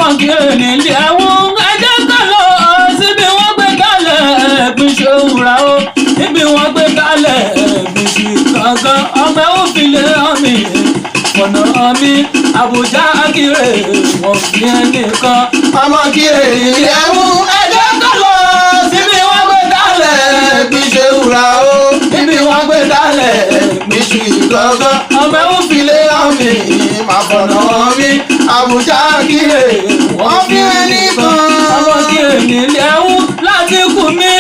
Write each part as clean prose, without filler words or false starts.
ọmọ kiri nílé ẹ̀wọ̀n ẹjẹ́ kan lọ síbi wọ́n gbé kalẹ̀ ẹ̀gbìn ṣòwúra o níbi wọ́n gbé kalẹ̀ ẹ̀gbìn sí kankan ọmọ ẹ̀ ò fi lé ọmọ ọ̀nà mi Àbújá kiri wọ́n fi ẹnìkan ọmọ kiri nílé ẹ̀wọ̀n ẹjẹ́ kan lọ síbi wọ́n gbé kalẹ̀ ẹ̀gbìn ṣòwúra o níbi wọ́n gbé kalẹ̀ ẹ̀gbìn sí kankan ọmọ ẹ̀ ò fi lé ọmọ ọ̀nà mi Àbújá kiri wọ́n fi ẹnìkan. ọmọ kiri nílé ẹ̀wọ̀n láti kú mi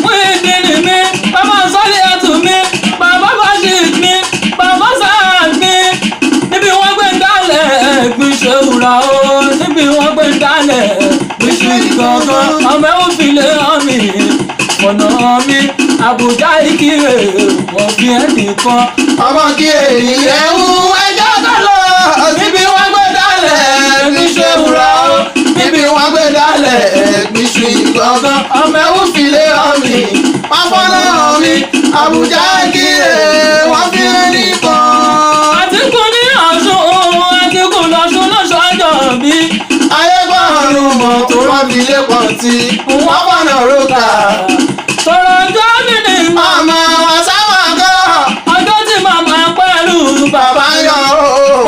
fún ìdílé mi bàbá sọ́lé ẹ̀tù mi bàbá bàṣík mi bàbá sáà mi níbi wọ́n gbé dálẹ̀ ẹ̀gbìn ṣòwúra o níbi wọ́n gbé dálẹ̀ ẹ̀gbìn ṣì gangan ọmọ ẹ̀ ò fi lé ọmọ ọ̀nà mi Àbújá ìkírè wọ́n fi ẹnìkan. ọmọ kiri nílé ẹ̀wọ̀n ẹjọ́ kan lọ níbi wọ́n gbé dálẹ̀ ẹ̀gbìn ṣòwúra o níbi wọ́n gbé dálẹ̀ ẹ̀gbìn ṣì gangan ọmọ ẹ̀ ò fi lé ọmọ pápánà mi Àbújá kiri wọ́n fi ẹnìkan. Àtìkù ní Ọ̀ṣun Àtìkù lọ́ṣun lọ́ṣọ́jọ́ bí. ayégbọ́nrún mọ̀ tó wọ́n fi lé pọ̀ tí wọ́n bọ̀nà rókà. Sọ̀rọ̀ ọjọ́ mi ni màmá wa sábà kọ́ ọjọ́ tí màmá pẹ̀lú bàbá yọ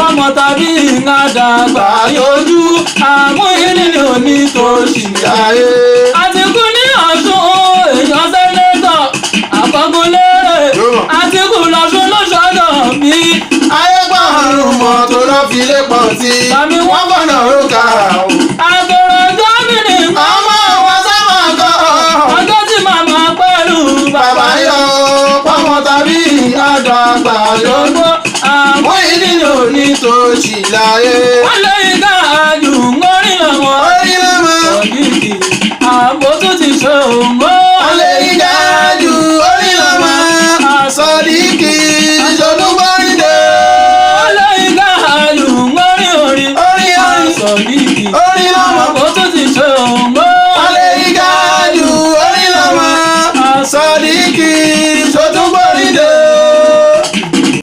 ọmọ tàbí ìngàdàgbà yọjú àmú ìnílé òní tó ṣì ayé. Àtìkù ní Ọ̀ṣun èèyàn sẹ́nẹ́tọ̀ àkọ́gúnlérè Àtìkù lọ́ṣun lọ́ṣọ́jọ́ bí. ayégbọ́nrún mọ̀ tó lọ́ fi lé pọ̀ tí wọ́n bọ̀nà rókà.